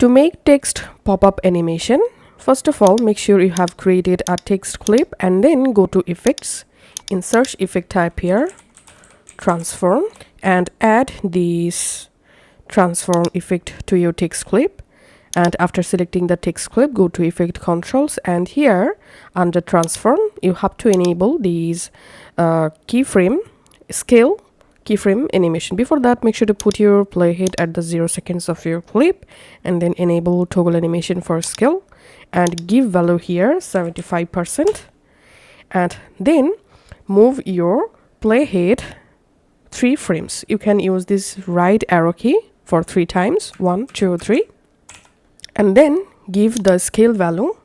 To make text pop-up animation, first of all, make sure you have created a text clip and then go to Effects, insert effect type here, transform, and add this transform effect to your text clip. And after selecting the text clip, go to Effect Controls, and here under Transform, you have to enable these keyframe scale keyframe animation. Before that, make sure to put your playhead at the 0 seconds of your clip and then enable toggle animation for scale and give value here 75%, and then move your playhead 3 frames. You can use this right arrow key for 3 times, 1, 2, 3, and then give the scale value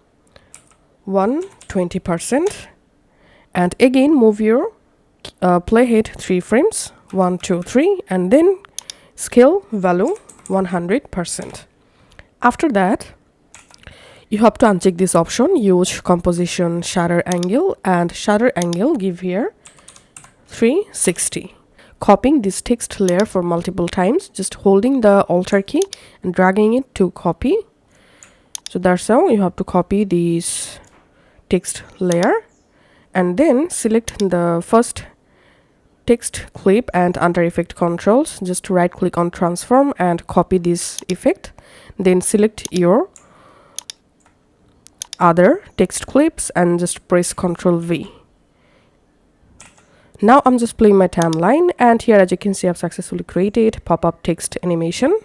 120%, and again move your playhead 3 frames, 1, 2, 3, and then scale value 100%. After that, you have to uncheck this option, use composition shutter angle, and shutter angle give here 360. Copying this text layer for multiple times, just holding the Alt key and dragging it to copy. So that's how you have to copy this text layer, and then select the first text clip and under Effect Controls, just right click on Transform and copy this effect. Then select your other text clips and just press Ctrl V. Now I'm just playing my timeline, and here as you can see I've successfully created pop-up text animation.